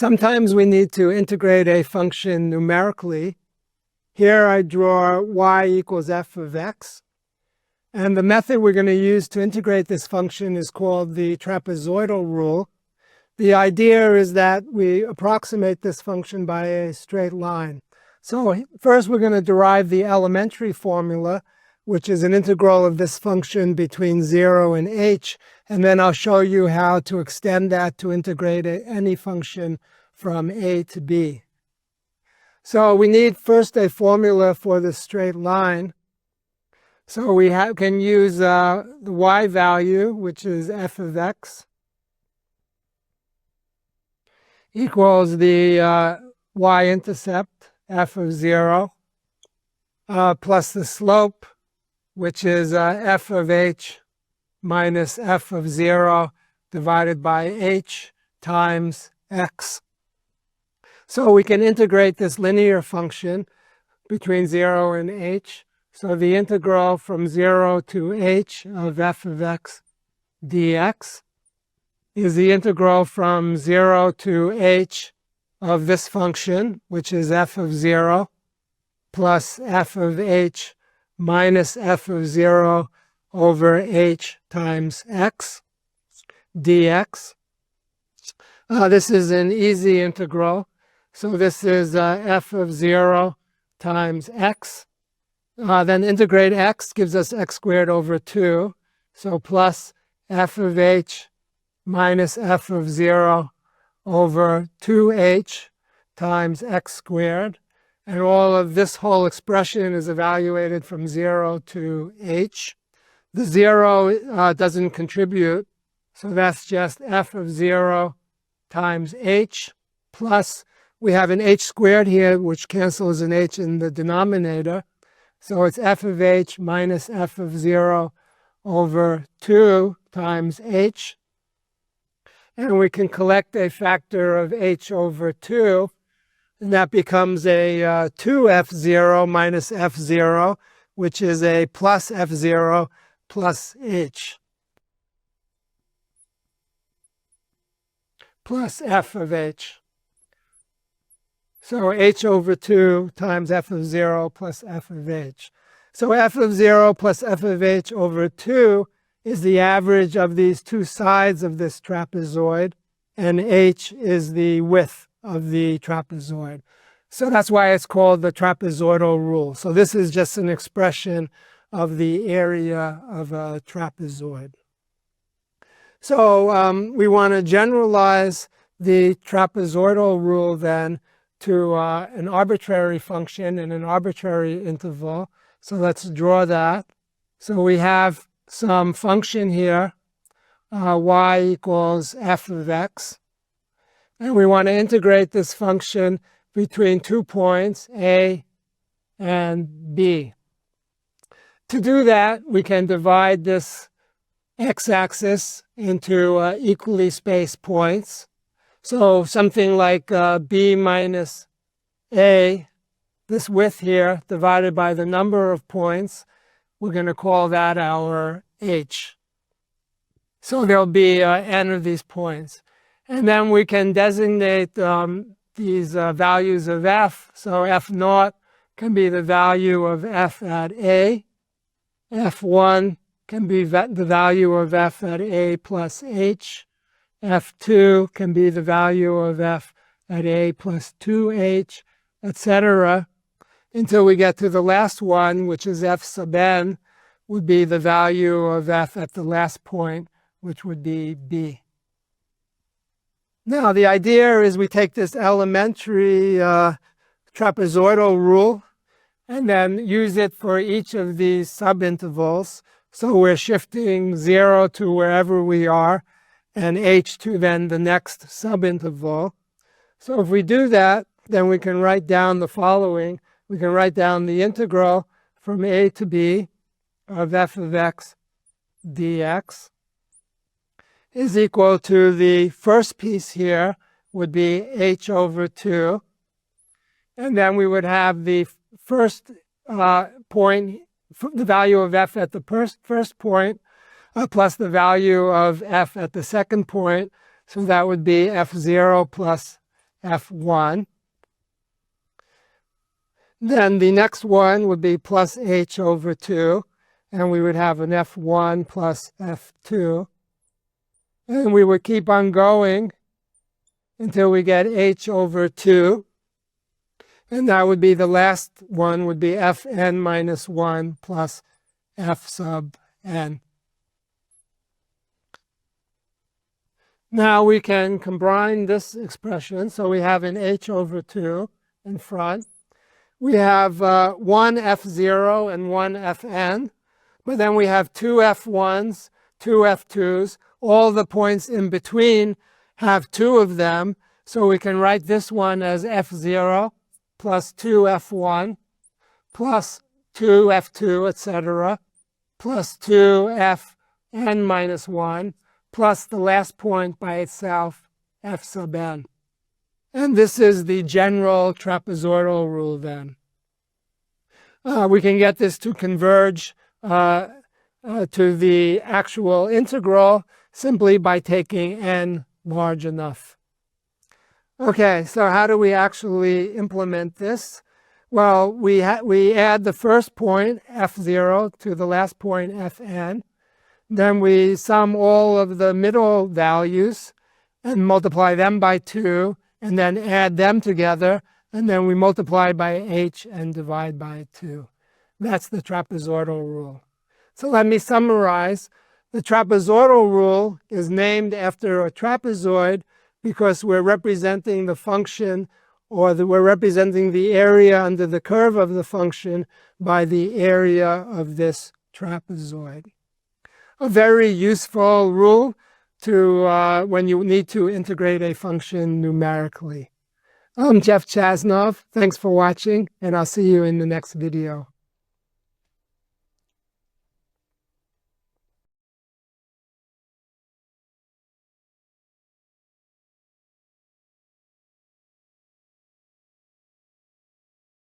Sometimes we need to integrate a function numerically. Here I draw y equals f of x. And the method we're going to use to integrate this function is called the trapezoidal rule. The idea is that we approximate this function by a straight line. So first we're going to derive the elementary formula, which is an integral of this function between 0 and h. And then I'll show you how to extend that to integrate any function from a to b. So we need first a formula for the straight line. So we can use the y value, which is f of x, equals the y-intercept, f of 0, plus the slope, which is f of h minus f of 0 divided by h times x. So we can integrate this linear function between 0 and h. So the integral from 0 to h of f of x dx is the integral from 0 to h of this function, which is f of 0, plus f of h minus f of 0 over h times x dx. This is an easy integral. So this is f of 0 times x. Then integrate x gives us x squared over 2. So plus f of h minus f of 0 over 2h times x squared. And all of this whole expression is evaluated from 0 to h. The 0 doesn't contribute, so that's just f of 0 times h, plus we have an h squared here, which cancels an h in the denominator. So it's f of h minus f of 0 over 2 times h. And we can collect a factor of h over 2. And that becomes a 2f0 minus f0, which is a plus f0 plus h, plus f of h. So h over 2 times f of 0 plus f of h. So f of 0 plus f of h over 2 is the average of these two sides of this trapezoid, and h is the width of the trapezoid. So that's why it's called the trapezoidal rule. So this is just an expression of the area of a trapezoid. So we want to generalize the trapezoidal rule then to an arbitrary function in an arbitrary interval. So let's draw that. So we have some function here, y equals f of x. And we want to integrate this function between 2 points, a and b. To do that, we can divide this x-axis into equally spaced points. So something like b minus a, this width here, divided by the number of points, we're going to call that our h. So there'll be n of these points. And then we can designate these values of f. So f naught can be the value of f at a. f1 can be the value of f at a plus h. f2 can be the value of f at a plus 2h, etc., until we get to the last one, which is f sub n, would be the value of f at the last point, which would be b. Now, the idea is we take this elementary trapezoidal rule and then use it for each of these subintervals. So we're shifting 0 to wherever we are, and h to then the next subinterval. So if we do that, then we can write down the following. We can write down the integral from a to b of f of x dx is equal to the first piece here would be h over 2. And then we would have the first point, the value of f at the first point, plus the value of f at the second point. So that would be f0 plus f1. Then the next one would be plus h over 2, and we would have an f1 plus f2. And we would keep on going until we get h over 2. And that would be the last one, would be fn minus 1 plus f sub n. Now we can combine this expression. So we have an h over 2 in front. We have one f0 and one fn. But then we have two f1s, two f2s. All the points in between have two of them. So we can write this one as f0 plus 2f1 plus 2f2, etc., plus 2fn minus 1, plus the last point by itself, f sub n. And this is the general trapezoidal rule then. We can get this to converge to the actual integral simply by taking n large enough. Okay, so how do we actually implement this? Well, we add the first point, f0, to the last point, fn. Then we sum all of the middle values and multiply them by 2, and then add them together, and then we multiply by h and divide by 2. That's the trapezoidal rule. So let me summarize. The trapezoidal rule is named after a trapezoid because we're representing the function, or we're representing the area under the curve of the function by the area of this trapezoid. A very useful rule to when you need to integrate a function numerically. I'm Jeff Chasnov. Thanks for watching, and I'll see you in the next video.